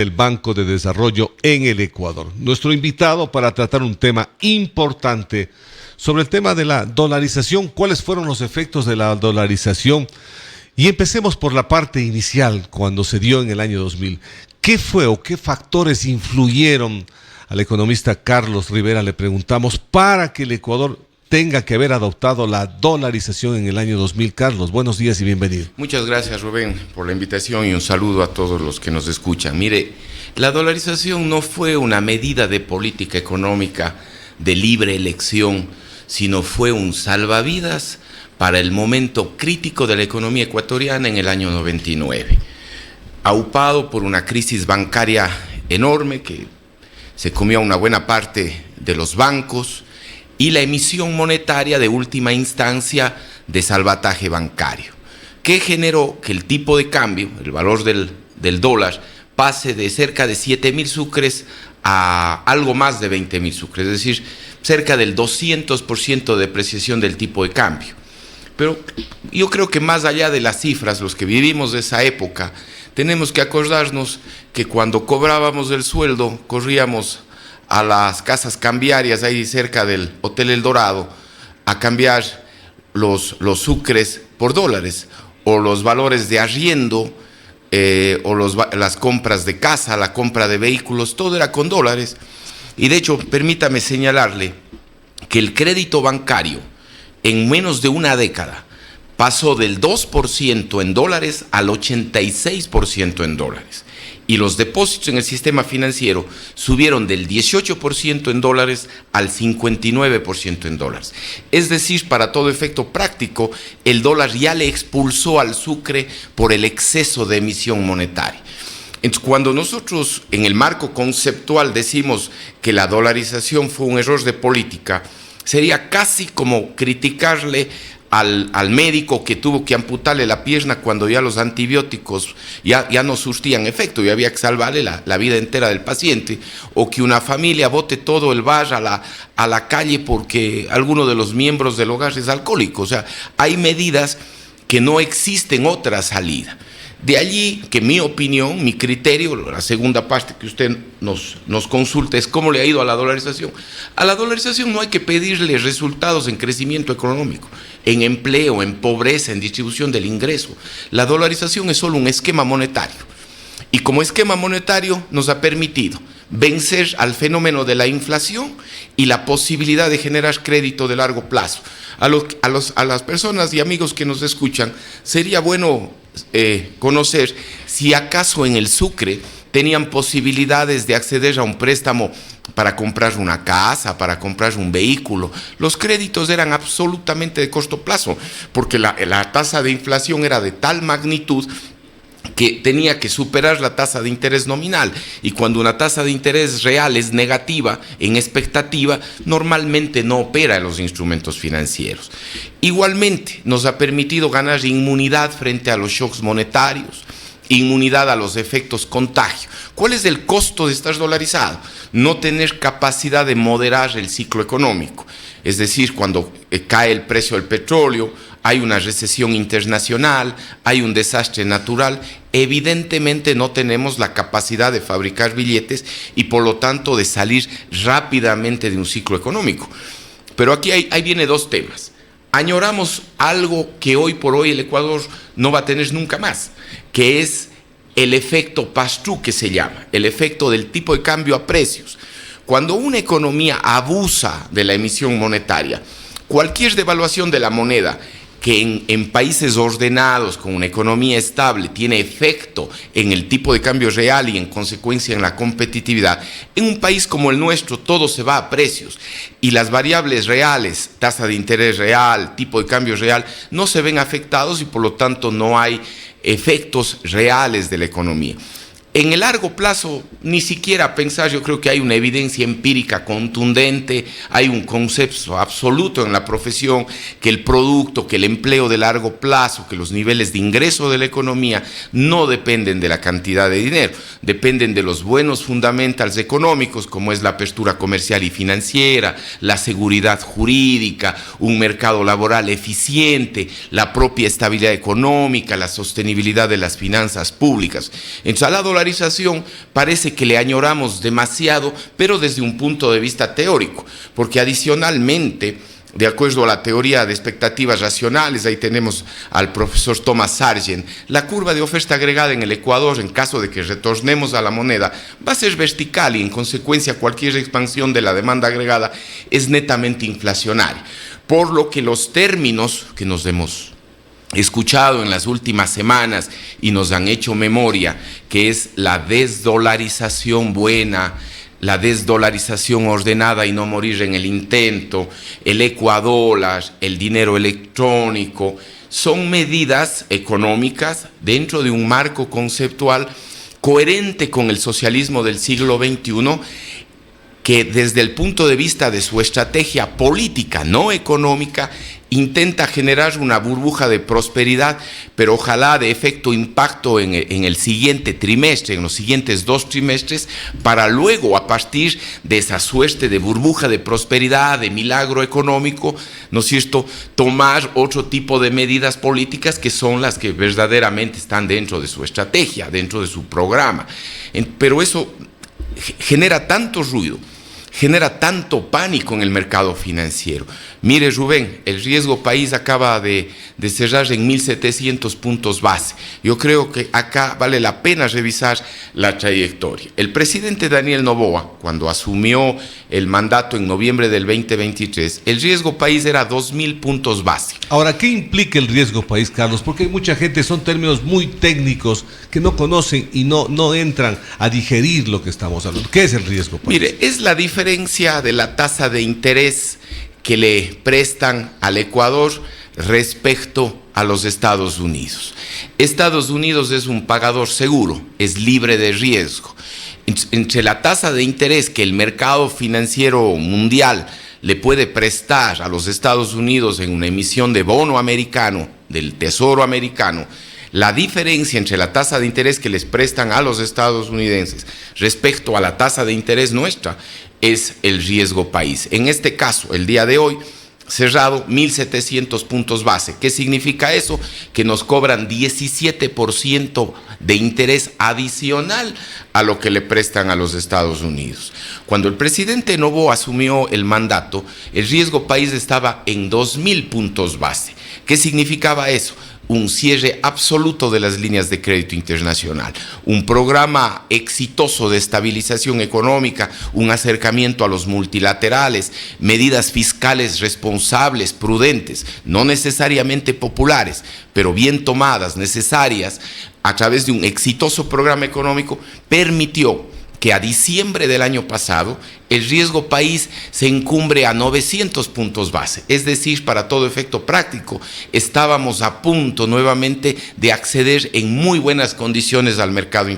El Banco de Desarrollo en el Ecuador. Nuestro invitado para tratar un tema importante sobre el tema de la dolarización, cuáles fueron los efectos de la dolarización. Y empecemos por la parte inicial, cuando se dio en el año 2000. ¿Qué fue o qué factores influyeron? Al economista Carlos Rivera le preguntamos para que el Ecuador tenga que haber adoptado la dolarización en el año 2000. Carlos, buenos días y bienvenido. Muchas gracias, Rubén, por la invitación y un saludo a todos los que nos escuchan. Mire, la dolarización no fue una medida de política económica de libre elección, sino fue un salvavidas para el momento crítico de la economía ecuatoriana en el año 99, aupado por una crisis bancaria enorme que se comió a una buena parte de los bancos, y la emisión monetaria de última instancia de salvataje bancario, que generó que el tipo de cambio, el valor del dólar, pase de cerca de 7.000 sucres a algo más de 20.000 sucres, es decir, cerca del 200% de depreciación del tipo de cambio. Pero yo creo que más allá de las cifras, los que vivimos de esa época, tenemos que acordarnos que cuando cobrábamos el sueldo, corríamos a las casas cambiarias ahí cerca del Hotel El Dorado a cambiar los sucres por dólares, o los valores de arriendo, o las compras de casa, la compra de vehículos, todo era con dólares. Y de hecho, permítame señalarle que el crédito bancario en menos de una década pasó del 2% en dólares al 86% en dólares. Y los depósitos en el sistema financiero subieron del 18% en dólares al 59% en dólares. Es decir, para todo efecto práctico, el dólar ya le expulsó al sucre por el exceso de emisión monetaria. Entonces, cuando nosotros en el marco conceptual decimos que la dolarización fue un error de política, sería casi como criticarle al médico que tuvo que amputarle la pierna cuando ya los antibióticos ya no surtían efecto y había que salvarle la vida entera del paciente, o que una familia bote todo el bar a la calle porque alguno de los miembros del hogar es alcohólico. O sea, hay medidas que no existen otra salida. De allí que mi opinión, mi criterio, la segunda parte que usted nos consulta es cómo le ha ido a la dolarización. A la dolarización no hay que pedirle resultados en crecimiento económico, en empleo, en pobreza, en distribución del ingreso. La dolarización es solo un esquema monetario. Y como esquema monetario nos ha permitido vencer al fenómeno de la inflación y la posibilidad de generar crédito de largo plazo. A las personas y amigos que nos escuchan, sería bueno conocer si acaso en el Sucre tenían posibilidades de acceder a un préstamo para comprar una casa, para comprar un vehículo. Los créditos eran absolutamente de corto plazo, porque la tasa de inflación era de tal magnitud que tenía que superar la tasa de interés nominal, y cuando una tasa de interés real es negativa en expectativa, normalmente no opera en los instrumentos financieros. Igualmente, nos ha permitido ganar inmunidad frente a los shocks monetarios, inmunidad a los efectos contagio. ¿Cuál es el costo de estar dolarizado? No tener capacidad de moderar el ciclo económico. Es decir, cuando cae el precio del petróleo, hay una recesión internacional, hay un desastre natural, evidentemente no tenemos la capacidad de fabricar billetes y por lo tanto de salir rápidamente de un ciclo económico. Pero aquí ahí viene dos temas. Añoramos algo que hoy por hoy el Ecuador no va a tener nunca más, que es el efecto pass-through, que se llama, el efecto del tipo de cambio a precios. Cuando una economía abusa de la emisión monetaria, cualquier devaluación de la moneda que en países ordenados, con una economía estable, tiene efecto en el tipo de cambio real y en consecuencia en la competitividad, en un país como el nuestro todo se va a precios y las variables reales, tasa de interés real, tipo de cambio real, no se ven afectados y por lo tanto no hay efectos reales de la economía. En el largo plazo, ni siquiera pensar, yo creo que hay una evidencia empírica contundente, hay un concepto absoluto en la profesión que el producto, que el empleo de largo plazo, que los niveles de ingreso de la economía no dependen de la cantidad de dinero, dependen de los buenos fundamentals económicos, como es la apertura comercial y financiera, la seguridad jurídica, un mercado laboral eficiente, la propia estabilidad económica, la sostenibilidad de las finanzas públicas. Entonces, al lado dolarización parece que le añoramos demasiado, pero desde un punto de vista teórico, porque adicionalmente, de acuerdo a la teoría de expectativas racionales, ahí tenemos al profesor Thomas Sargent, la curva de oferta agregada en el Ecuador, en caso de que retornemos a la moneda, va a ser vertical y en consecuencia cualquier expansión de la demanda agregada es netamente inflacionaria. Por lo que los términos que nos hemos escuchado en las últimas semanas y nos han hecho memoria, que es la desdolarización buena, la desdolarización ordenada y no morir en el intento, el ecuadólar, el dinero electrónico, son medidas económicas dentro de un marco conceptual coherente con el socialismo del siglo XXI, que desde el punto de vista de su estrategia política, no económica, intenta generar una burbuja de prosperidad, pero ojalá de efecto impacto en el siguiente trimestre, en los siguientes 2 trimestres, para luego, a partir de esa suerte de burbuja de prosperidad, de milagro económico, ¿no es cierto?, tomar otro tipo de medidas políticas que son las que verdaderamente están dentro de su estrategia, dentro de su programa. Pero eso genera tanto ruido, genera tanto pánico en el mercado financiero. Mire, Rubén, el riesgo país acaba de cerrar en 1.700 puntos base. Yo creo que acá vale la pena revisar la trayectoria. El presidente Daniel Noboa, cuando asumió el mandato en noviembre del 2023, el riesgo país era 2.000 puntos base. Ahora, ¿qué implica el riesgo país, Carlos? Porque hay mucha gente, son términos muy técnicos que no conocen y no entran a digerir lo que estamos hablando. ¿Qué es el riesgo país? Mire, es la diferencia de la tasa de interés que le prestan al Ecuador respecto a los Estados Unidos. Estados Unidos es un pagador seguro, es libre de riesgo. Entre la tasa de interés que el mercado financiero mundial le puede prestar a los Estados Unidos en una emisión de bono americano, del Tesoro americano, la diferencia entre la tasa de interés que les prestan a los estadounidenses respecto a la tasa de interés nuestra es el riesgo país. En este caso, el día de hoy, cerrado 1.700 puntos base. ¿Qué significa eso? Que nos cobran 17% de interés adicional a lo que le prestan a los Estados Unidos. Cuando el presidente Noboa asumió el mandato, el riesgo país estaba en 2.000 puntos base. ¿Qué significaba eso? Un cierre absoluto de las líneas de crédito internacional, un programa exitoso de estabilización económica, un acercamiento a los multilaterales, medidas fiscales responsables, prudentes, no necesariamente populares, pero bien tomadas, necesarias, a través de un exitoso programa económico, permitió que a diciembre del año pasado el riesgo país se encumbre a 900 puntos base. Es decir, para todo efecto práctico, estábamos a punto nuevamente de acceder en muy buenas condiciones al mercado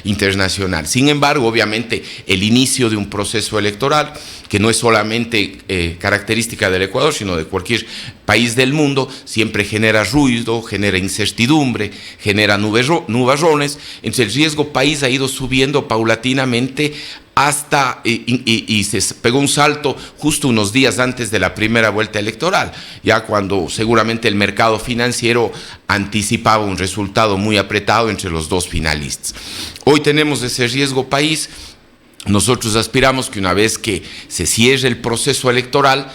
internacional. Sin embargo, obviamente, el inicio de un proceso electoral, que no es solamente característica del Ecuador, sino de cualquier país del mundo, siempre genera ruido, genera incertidumbre, genera nubarrones. Entonces el riesgo país ha ido subiendo paulatinamente hasta y se pegó un salto justo unos días antes de la primera vuelta electoral, ya cuando seguramente el mercado financiero anticipaba un resultado muy apretado entre los dos finalistas. Hoy tenemos ese riesgo país. Nosotros aspiramos que una vez que se cierre el proceso electoral,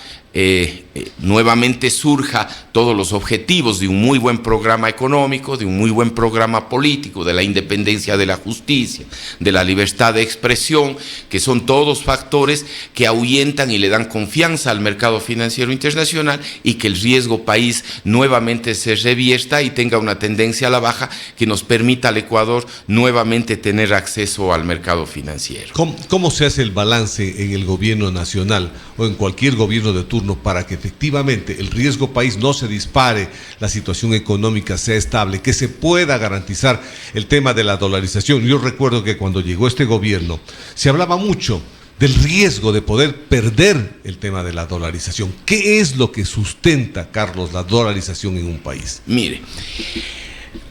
nuevamente surja todos los objetivos de un muy buen programa económico, de un muy buen programa político, de la independencia de la justicia, de la libertad de expresión, que son todos factores que ahuyentan y le dan confianza al mercado financiero internacional, y que el riesgo país nuevamente se revierta y tenga una tendencia a la baja que nos permita al Ecuador nuevamente tener acceso al mercado financiero. ¿Cómo se hace el balance en el gobierno nacional o en cualquier gobierno de turno para que efectivamente el riesgo país no se dispare, la situación económica sea estable, que se pueda garantizar el tema de la dolarización? Yo recuerdo que cuando llegó este gobierno se hablaba mucho del riesgo de poder perder el tema de la dolarización. ¿Qué es lo que sustenta, Carlos, la dolarización en un país? Mire,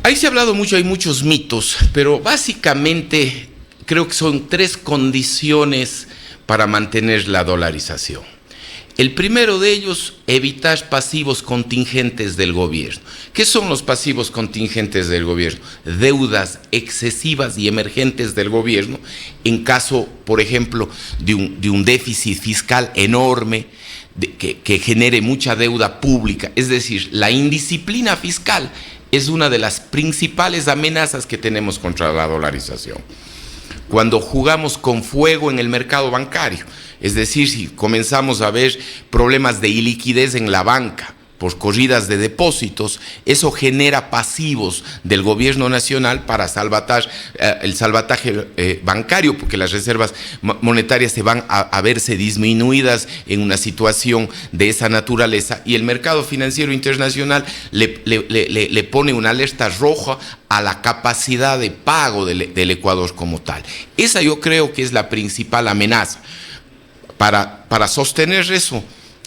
ahí se ha hablado mucho, hay muchos mitos, pero básicamente creo que son 3 condiciones para mantener la dolarización. El primero de ellos, evitar pasivos contingentes del gobierno. ¿Qué son los pasivos contingentes del gobierno? Deudas excesivas y emergentes del gobierno en caso, por ejemplo, de un déficit fiscal enorme que genere mucha deuda pública. Es decir, la indisciplina fiscal es una de las principales amenazas que tenemos contra la dolarización. Cuando jugamos con fuego en el mercado bancario, es decir, si comenzamos a ver problemas de iliquidez en la banca por corridas de depósitos, eso genera pasivos del gobierno nacional para el salvataje bancario, porque las reservas monetarias se van a verse disminuidas en una situación de esa naturaleza, y el mercado financiero internacional le pone una alerta roja a la capacidad de pago del Ecuador como tal. Esa yo creo que es la principal amenaza. Para sostener eso,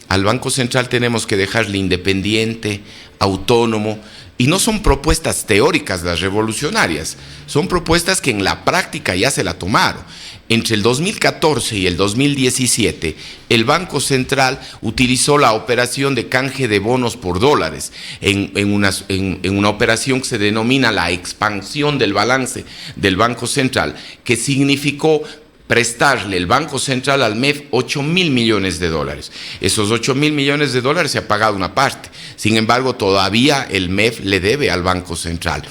al Banco Central tenemos que dejarle independiente, autónomo, y no son propuestas teóricas las revolucionarias, son propuestas que en la práctica ya se la tomaron. Entre el 2014 y el 2017, el Banco Central utilizó la operación de canje de bonos por dólares en una operación que se denomina la expansión del balance del Banco Central, que significó prestarle el Banco Central al MEF 8.000 millones de dólares. Esos 8.000 millones de dólares se ha pagado una parte. Sin embargo, todavía el MEF le debe al Banco Central.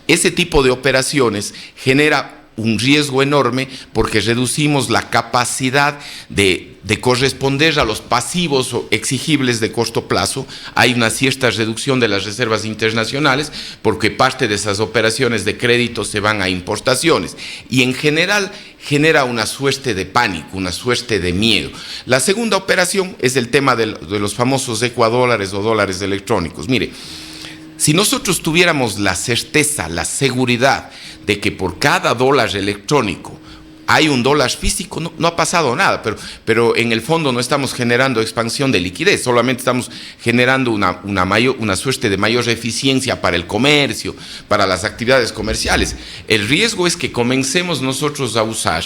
Ese tipo de operaciones genera un riesgo enorme porque reducimos la capacidad de corresponder a los pasivos exigibles de corto plazo. Hay una cierta reducción de las reservas internacionales porque parte de esas operaciones de crédito se van a importaciones, y en general genera una suerte de pánico, una suerte de miedo. La segunda operación es el tema de los famosos ecuadólares o dólares electrónicos. Mire, si nosotros tuviéramos la certeza, la seguridad de que por cada dólar electrónico hay un dólar físico, no ha pasado nada, pero en el fondo no estamos generando expansión de liquidez, solamente estamos generando una suerte de mayor eficiencia para el comercio, para las actividades comerciales. El riesgo es que comencemos nosotros a usar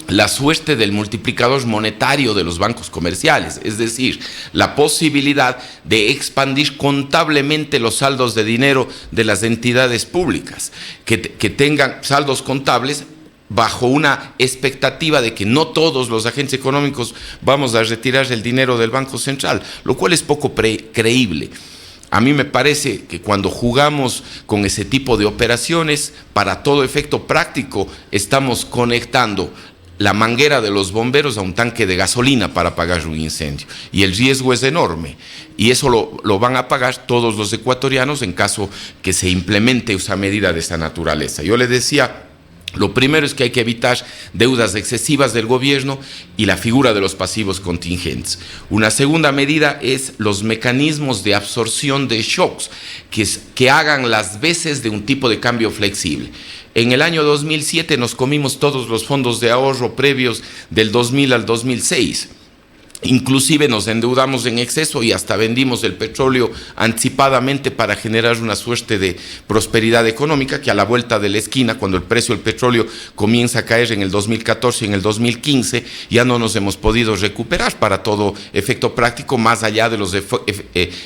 la suerte del multiplicador monetario de los bancos comerciales, es decir, la posibilidad de expandir contablemente los saldos de dinero de las entidades públicas, que tengan saldos contables bajo una expectativa de que no todos los agentes económicos vamos a retirar el dinero del Banco Central, lo cual es poco creíble. A mí me parece que cuando jugamos con ese tipo de operaciones, para todo efecto práctico, estamos conectando la manguera de los bomberos a un tanque de gasolina para apagar un incendio. Y el riesgo es enorme. Y eso lo van a pagar todos los ecuatorianos en caso que se implemente esa medida de esa naturaleza. Yo le decía, lo primero es que hay que evitar deudas excesivas del gobierno y la figura de los pasivos contingentes. Una segunda medida es los mecanismos de absorción de shocks que hagan las veces de un tipo de cambio flexible. En el año 2007 nos comimos todos los fondos de ahorro previos del 2000 al 2006. Inclusive nos endeudamos en exceso y hasta vendimos el petróleo anticipadamente para generar una suerte de prosperidad económica que a la vuelta de la esquina, cuando el precio del petróleo comienza a caer en el 2014 y en el 2015, ya no nos hemos podido recuperar para todo efecto práctico, más allá de los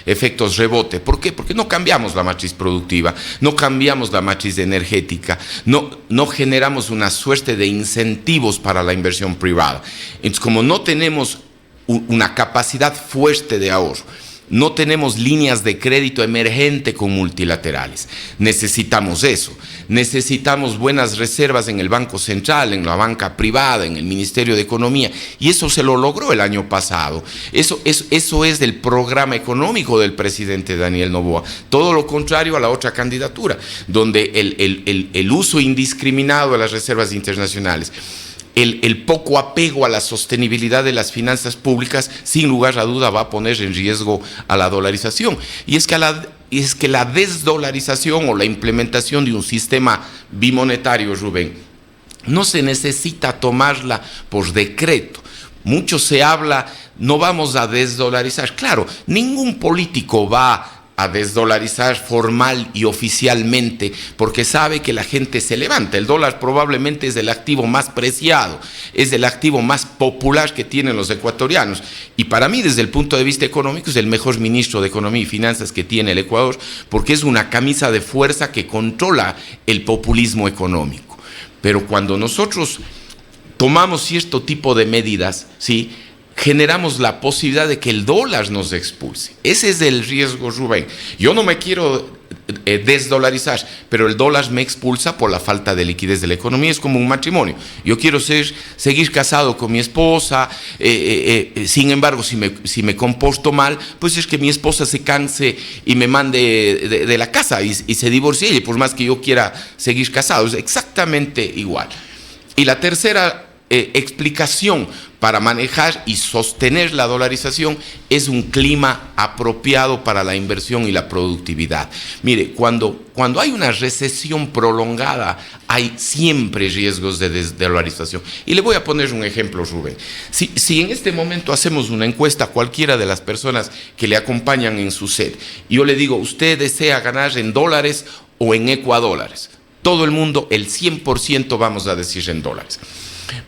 efectos rebote. ¿Por qué? Porque no cambiamos la matriz productiva, no cambiamos la matriz energética, no generamos una suerte de incentivos para la inversión privada. Entonces, como no tenemos una capacidad fuerte de ahorro, no tenemos líneas de crédito emergente con multilaterales, necesitamos eso, necesitamos buenas reservas en el Banco Central, en la banca privada, en el Ministerio de Economía, y eso se lo logró el año pasado. Eso es del programa económico del presidente Daniel Noboa, todo lo contrario a la otra candidatura, donde el uso indiscriminado de las reservas internacionales, el poco apego a la sostenibilidad de las finanzas públicas, sin lugar a duda va a poner en riesgo a la dolarización. Y es que la desdolarización o la implementación de un sistema bimonetario, Rubén, no se necesita tomarla por decreto. Mucho se habla, no vamos a desdolarizar. Claro, ningún político va a desdolarizar formal y oficialmente porque sabe que la gente se levanta. El dólar probablemente es el activo más preciado, es el activo más popular que tienen los ecuatorianos. Y para mí, desde el punto de vista económico, es el mejor ministro de Economía y Finanzas que tiene el Ecuador, porque es una camisa de fuerza que controla el populismo económico. Pero cuando nosotros tomamos cierto tipo de medidas, ¿sí?, generamos la posibilidad de que el dólar nos expulse. Ese es el riesgo, Rubén. Yo no me quiero desdolarizar, pero el dólar me expulsa por la falta de liquidez de la economía. Es como un matrimonio. Yo quiero seguir casado con mi esposa, sin embargo, si me comporto mal, pues es que mi esposa se canse y me mande de la casa y se divorcie ella, por más que yo quiera seguir casado. Es exactamente igual. Y la tercera explicación para manejar y sostener la dolarización es un clima apropiado para la inversión y la productividad. Mire, cuando hay una recesión prolongada, hay siempre riesgos de desdolarización. Y le voy a poner un ejemplo, Rubén. Si en este momento hacemos una encuesta a cualquiera de las personas que le acompañan en su sed, y yo le digo, ¿usted desea ganar en dólares o en ecuadólares? Todo el mundo, el 100% vamos a decir en dólares.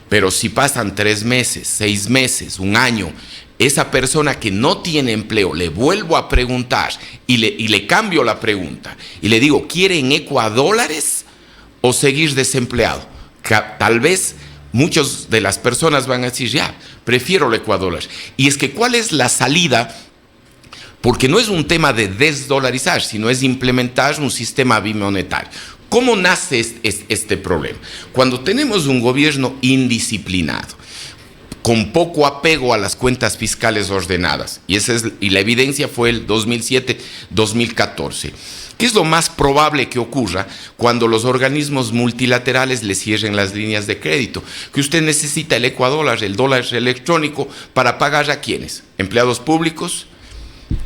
Pero si pasan 3 meses, 6 meses, un año, esa persona que no tiene empleo, le vuelvo a preguntar y le cambio la pregunta y le digo, ¿quiere en ecuadólares o seguir desempleado? Tal vez muchas de las personas van a decir, ya, prefiero el ecuadólar. Y es que, ¿cuál es la salida? Porque no es un tema de desdolarizar, sino es implementar un sistema bimonetario. ¿Cómo nace este problema? Cuando tenemos un gobierno indisciplinado, con poco apego a las cuentas fiscales ordenadas, y la evidencia fue el 2007-2014. ¿Qué es lo más probable que ocurra cuando los organismos multilaterales le cierren las líneas de crédito? Que usted necesita el ecuadólar, el dólar electrónico, para pagar ¿a quiénes? ¿Empleados públicos?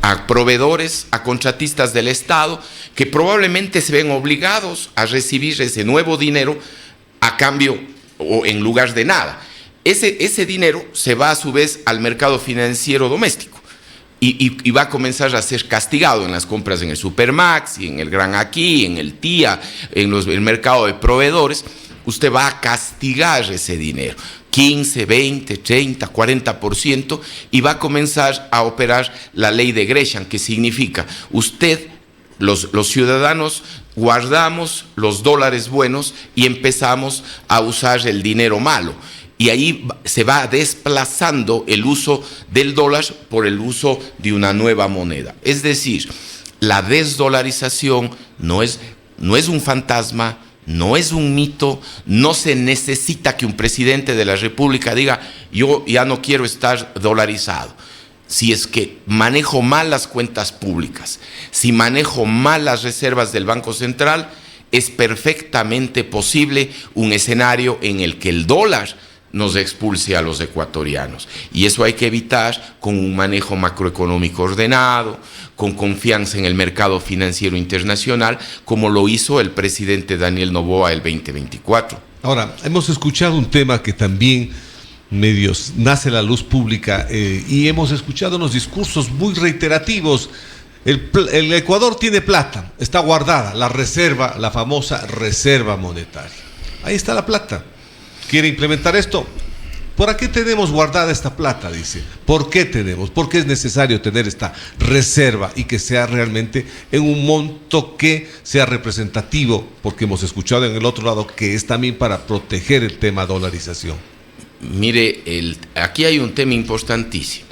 A proveedores, a contratistas del Estado, que probablemente se ven obligados a recibir ese nuevo dinero a cambio o en lugar de nada. Ese dinero se va a su vez al mercado financiero doméstico y va a comenzar a ser castigado en las compras en el Supermax, y en el Gran Aquí, en el TIA, en el mercado de proveedores. Usted va a castigar ese dinero, 15, 20, 30, 40%, y va a comenzar a operar la ley de Gresham, que significa los ciudadanos guardamos los dólares buenos y empezamos a usar el dinero malo. Y ahí se va desplazando el uso del dólar por el uso de una nueva moneda. Es decir, la desdolarización no es un fantasma, no es un mito, no se necesita que un presidente de la República diga, yo ya no quiero estar dolarizado. Si es que manejo mal las cuentas públicas, si manejo mal las reservas del Banco Central, es perfectamente posible un escenario en el que el dólar nos expulse a los ecuatorianos. Y eso hay que evitar con un manejo macroeconómico ordenado, con confianza en el mercado financiero internacional, como lo hizo el presidente Daniel Noboa el 2024. Ahora, hemos escuchado un tema que también medios nace a la luz pública y hemos escuchado unos discursos muy reiterativos. El Ecuador tiene plata, está guardada, la reserva, la famosa reserva monetaria. Ahí está la plata. ¿Quiere implementar esto? ¿Por qué tenemos guardada esta plata? Dice. ¿Por qué tenemos? ¿Por qué es necesario tener esta reserva y que sea realmente en un monto que sea representativo? Porque hemos escuchado en el otro lado que es también para proteger el tema dolarización. Mire, aquí hay un tema importantísimo.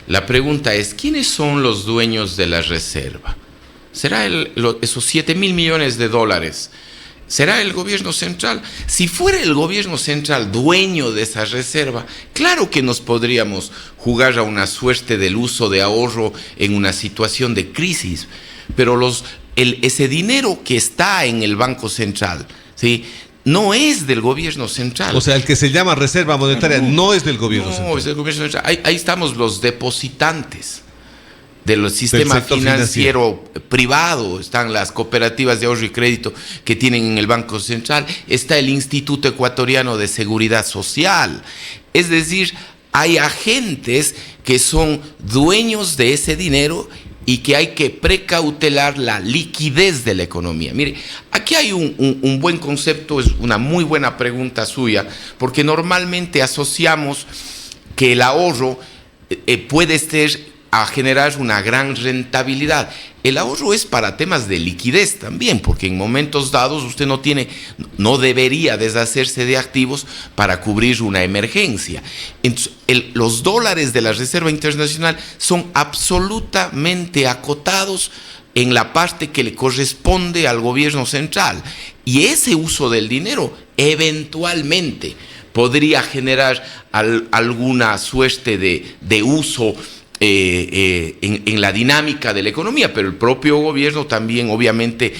La pregunta es, ¿quiénes son los dueños de la reserva? ¿Será esos 7,000 millones de dólares? ¿Será el gobierno central? Si fuera el gobierno central dueño de esa reserva, claro que nos podríamos jugar a una suerte del uso de ahorro en una situación de crisis, pero ese dinero que está en el Banco Central, ¿sí?, no es del gobierno central. O sea, el que se llama reserva monetaria no es del gobierno central. No, es del gobierno central. Ahí estamos los depositantes del sistema financiero privado, están las cooperativas de ahorro y crédito que tienen en el Banco Central, está el Instituto Ecuatoriano de Seguridad Social. Es decir, hay agentes que son dueños de ese dinero y que hay que precautelar la liquidez de la economía. Mire, aquí hay un buen concepto, es una muy buena pregunta suya, porque normalmente asociamos que el ahorro puede ser a generar una gran rentabilidad. El ahorro es para temas de liquidez también, porque en momentos dados usted no debería deshacerse de activos para cubrir una emergencia. Entonces, los dólares de la Reserva Internacional son absolutamente acotados en la parte que le corresponde al gobierno central. Y ese uso del dinero eventualmente podría generar alguna suerte de uso en la dinámica de la economía, pero el propio gobierno también obviamente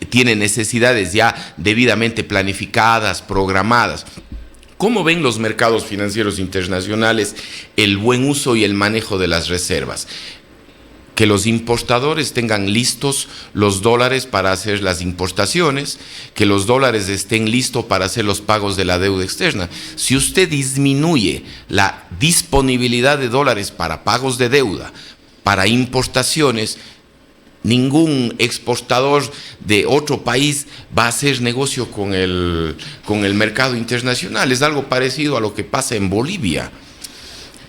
tiene necesidades ya debidamente planificadas, programadas. ¿Cómo ven los mercados financieros internacionales el buen uso y el manejo de las reservas? Que los importadores tengan listos los dólares para hacer las importaciones, que los dólares estén listos para hacer los pagos de la deuda externa. Si usted disminuye la disponibilidad de dólares para pagos de deuda, para importaciones, ningún exportador de otro país va a hacer negocio con el mercado internacional. Es algo parecido a lo que pasa en Bolivia.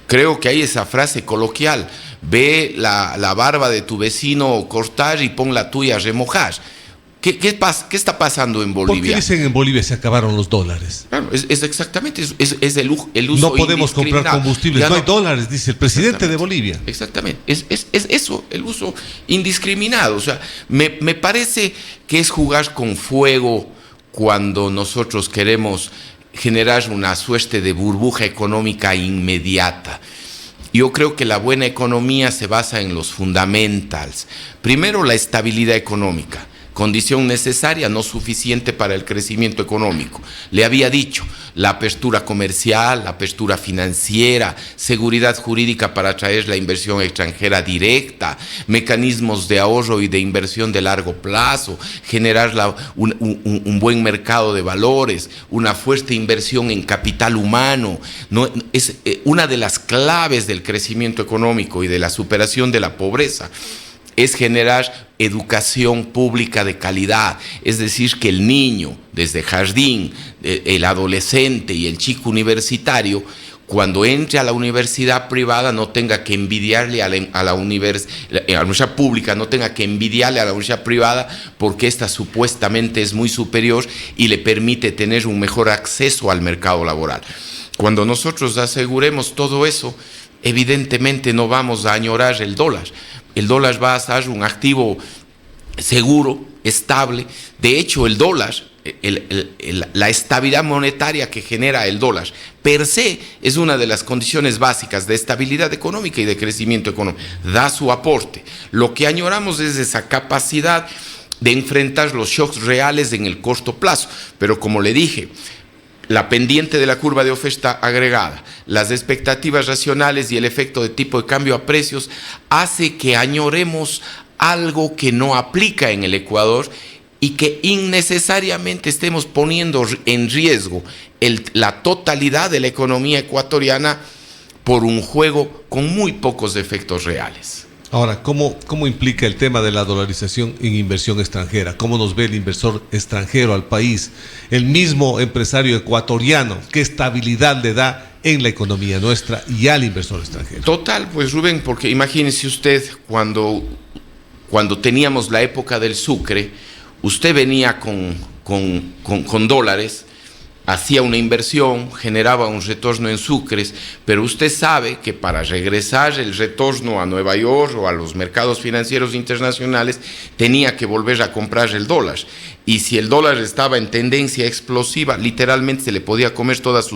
Creo que hay esa frase coloquial: ve la barba de tu vecino cortar y pon la tuya a remojar. ¿Qué está pasando en Bolivia? ¿Por qué dicen en Bolivia se acabaron los dólares? Claro, es exactamente, es el uso. No podemos comprar combustibles, no hay dólares, dice el presidente de Bolivia. Exactamente, es eso, el uso indiscriminado. O sea, me parece que es jugar con fuego cuando nosotros queremos generar una suerte de burbuja económica inmediata. Yo creo que la buena economía se basa en los fundamentals. Primero, la estabilidad económica, condición necesaria, no suficiente para el crecimiento económico. Le había dicho, la apertura comercial, la apertura financiera, seguridad jurídica para atraer la inversión extranjera directa, mecanismos de ahorro y de inversión de largo plazo, generar un buen mercado de valores, una fuerte inversión en capital humano. No, es una de las claves del crecimiento económico y de la superación de la pobreza. Es generar educación pública de calidad, es decir, que el niño, desde jardín, el adolescente y el chico universitario, cuando entre a la universidad privada no tenga que envidiarle a la universidad pública, no tenga que envidiarle a la universidad privada porque esta supuestamente es muy superior y le permite tener un mejor acceso al mercado laboral. Cuando nosotros aseguremos todo eso, evidentemente no vamos a añorar el dólar. El dólar va a ser un activo seguro, estable. De hecho, el dólar, la estabilidad monetaria que genera el dólar, per se, es una de las condiciones básicas de estabilidad económica y de crecimiento económico. Da su aporte. Lo que añoramos es esa capacidad de enfrentar los shocks reales en el corto plazo. Pero como le dije, la pendiente de la curva de oferta agregada, las expectativas racionales y el efecto de tipo de cambio a precios hace que añoremos algo que no aplica en el Ecuador y que innecesariamente estemos poniendo en riesgo la totalidad de la economía ecuatoriana por un juego con muy pocos efectos reales. Ahora, ¿cómo implica el tema de la dolarización en inversión extranjera? ¿Cómo nos ve el inversor extranjero al país? El mismo empresario ecuatoriano, ¿qué estabilidad le da en la economía nuestra y al inversor extranjero? Total, pues Rubén, porque imagínese usted cuando teníamos la época del Sucre, usted venía con dólares, hacía una inversión, generaba un retorno en sucres, pero usted sabe que para regresar el retorno a Nueva York o a los mercados financieros internacionales tenía que volver a comprar el dólar. Y si el dólar estaba en tendencia explosiva, literalmente se le podía comer todas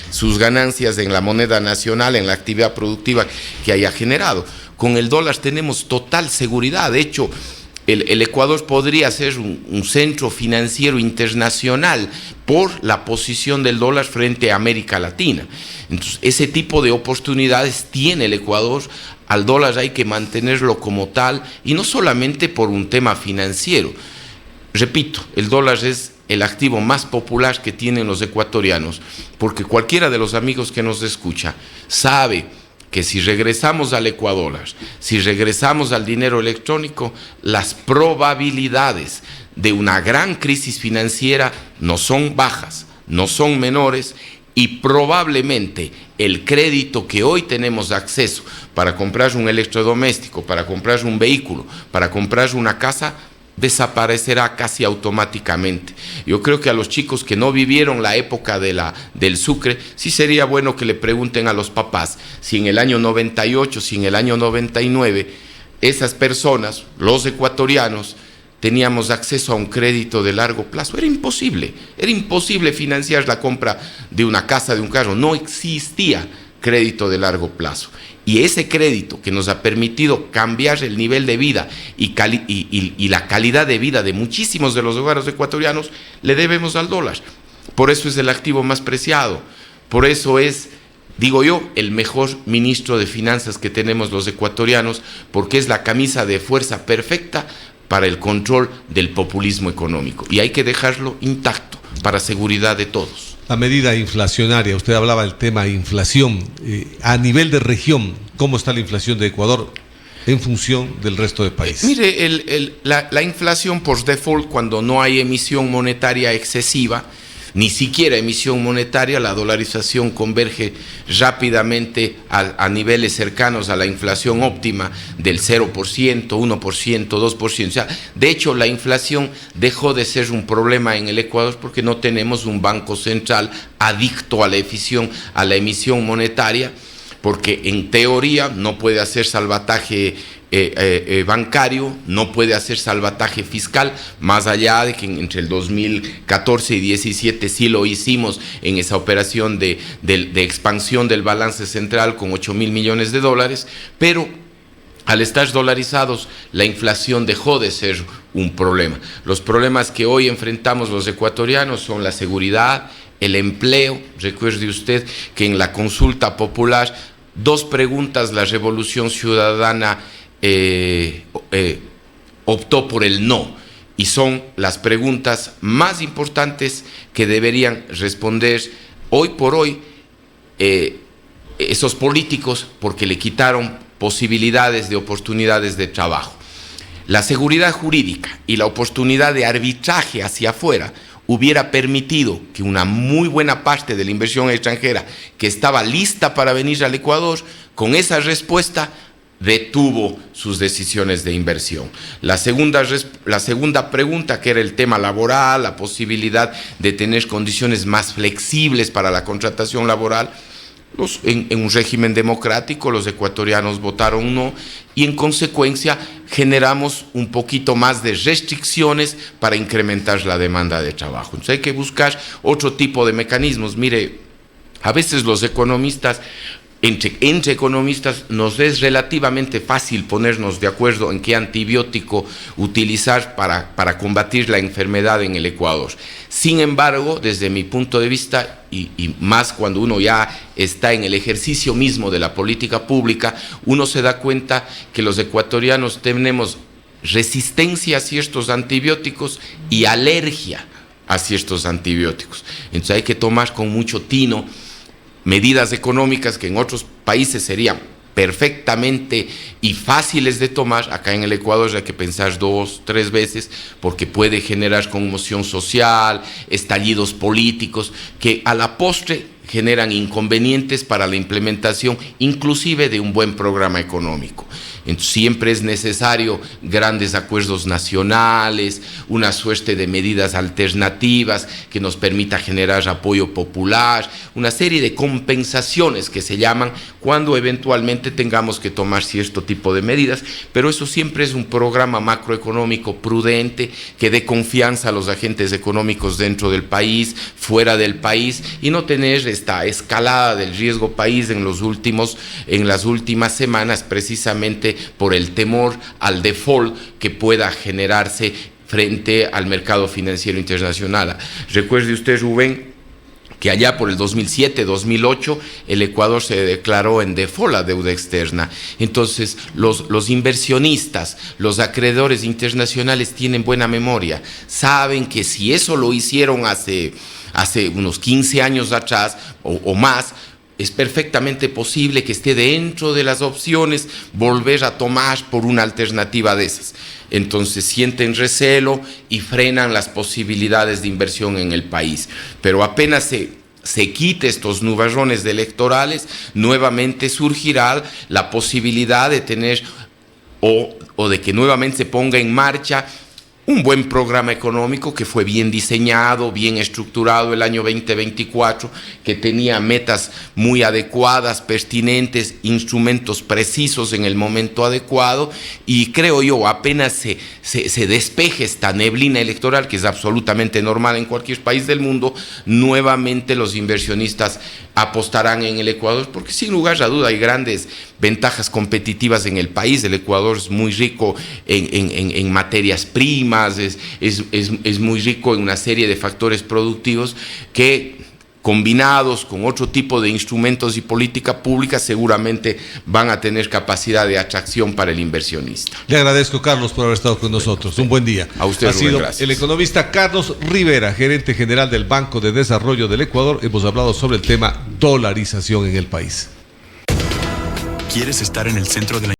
sus ganancias en la moneda nacional, en la actividad productiva que haya generado. Con el dólar tenemos total seguridad. De hecho, el Ecuador podría ser un centro financiero internacional por la posición del dólar frente a América Latina. Entonces, ese tipo de oportunidades tiene el Ecuador. Al dólar hay que mantenerlo como tal, y no solamente por un tema financiero. Repito, el dólar es el activo más popular que tienen los ecuatorianos, porque cualquiera de los amigos que nos escucha sabe que si regresamos al ecuador, si regresamos al dinero electrónico, las probabilidades de una gran crisis financiera no son bajas, no son menores, y probablemente el crédito que hoy tenemos acceso para comprar un electrodoméstico, para comprar un vehículo, para comprar una casa, desaparecerá casi automáticamente. Yo creo que a los chicos que no vivieron la época del Sucre, sí sería bueno que le pregunten a los papás si en el año 98, si en el año 99, esas personas, los ecuatorianos, teníamos acceso a un crédito de largo plazo. Era imposible financiar la compra de una casa, de un carro. No existía crédito de largo plazo. Y ese crédito que nos ha permitido cambiar el nivel de vida y la calidad de vida de muchísimos de los hogares ecuatorianos, le debemos al dólar. Por eso es el activo más preciado. Por eso es, digo yo, el mejor ministro de finanzas que tenemos los ecuatorianos, porque es la camisa de fuerza perfecta para el control del populismo económico. Y hay que dejarlo intacto para seguridad de todos. La medida inflacionaria, usted hablaba del tema inflación. A nivel de región, ¿cómo está la inflación de Ecuador en función del resto del país? Mire, la inflación por default, cuando no hay emisión monetaria excesiva, ni siquiera emisión monetaria, la dolarización converge rápidamente a niveles cercanos a la inflación óptima del 0%, 1%, 2%. O sea, de hecho, la inflación dejó de ser un problema en el Ecuador porque no tenemos un banco central adicto a la emisión monetaria, porque en teoría no puede hacer salvataje bancario, no puede hacer salvataje fiscal, más allá de que entre el 2014 y 2017 sí lo hicimos en esa operación de expansión del balance central con 8.000 millones de dólares, pero al estar dolarizados, la inflación dejó de ser un problema. Los problemas que hoy enfrentamos los ecuatorianos son la seguridad, el empleo. Recuerde usted que en la consulta popular, 2 preguntas la Revolución Ciudadana optó por el no, y son las preguntas más importantes que deberían responder hoy por hoy esos políticos, porque le quitaron posibilidades de oportunidades de trabajo. La seguridad jurídica y la oportunidad de arbitraje hacia afuera hubiera permitido que una muy buena parte de la inversión extranjera que estaba lista para venir al Ecuador, con esa respuesta detuvo sus decisiones de inversión. La segunda pregunta, que era el tema laboral, la posibilidad de tener condiciones más flexibles para la contratación laboral, en un régimen democrático los ecuatorianos votaron no, y en consecuencia generamos un poquito más de restricciones para incrementar la demanda de trabajo. Entonces hay que buscar otro tipo de mecanismos. Mire, a veces los economistas, entre economistas, nos es relativamente fácil ponernos de acuerdo en qué antibiótico utilizar para combatir la enfermedad en el Ecuador. Sin embargo, desde mi punto de vista, y más cuando uno ya está en el ejercicio mismo de la política pública, uno se da cuenta que los ecuatorianos tenemos resistencia a ciertos antibióticos y alergia a ciertos antibióticos. Entonces hay que tomar con mucho tino medidas económicas que en otros países serían perfectamente y fáciles de tomar. Acá en el Ecuador hay que pensar 2, 3 veces, porque puede generar conmoción social, estallidos políticos, que a la postre generan inconvenientes para la implementación inclusive de un buen programa económico. Entonces, siempre es necesario grandes acuerdos nacionales, una suerte de medidas alternativas que nos permita generar apoyo popular, una serie de compensaciones que se llaman cuando eventualmente tengamos que tomar cierto tipo de medidas, pero eso siempre es un programa macroeconómico prudente que dé confianza a los agentes económicos dentro del país, fuera del país, y no tener esta escalada del riesgo país en las últimas semanas, precisamente por el temor al default que pueda generarse frente al mercado financiero internacional. Recuerde usted, Rubén, que allá por el 2007-2008 el Ecuador se declaró en default a deuda externa. Entonces los inversionistas, los acreedores internacionales tienen buena memoria, saben que si eso lo hicieron hace unos 15 años atrás o más, es perfectamente posible que esté dentro de las opciones volver a tomar por una alternativa de esas. Entonces sienten recelo y frenan las posibilidades de inversión en el país. Pero apenas se quite estos nubarrones electorales, nuevamente surgirá la posibilidad de tener o de que nuevamente se ponga en marcha un buen programa económico que fue bien diseñado, bien estructurado el año 2024, que tenía metas muy adecuadas, pertinentes, instrumentos precisos en el momento adecuado, y creo yo, apenas se despeje esta neblina electoral, que es absolutamente normal en cualquier país del mundo, nuevamente los inversionistas apostarán en el Ecuador, porque sin lugar a duda hay grandes ventajas competitivas en el país. El Ecuador es muy rico en materias primas, es muy rico en una serie de factores productivos que, combinados con otro tipo de instrumentos y política pública, seguramente van a tener capacidad de atracción para el inversionista. Le agradezco, Carlos, por haber estado con nosotros. Un buen día. A usted, Rubén, sido gracias. El economista Carlos Rivera, gerente general del Banco de Desarrollo del Ecuador. Hemos hablado sobre el tema dolarización en el país. ¿Quieres estar en el centro de la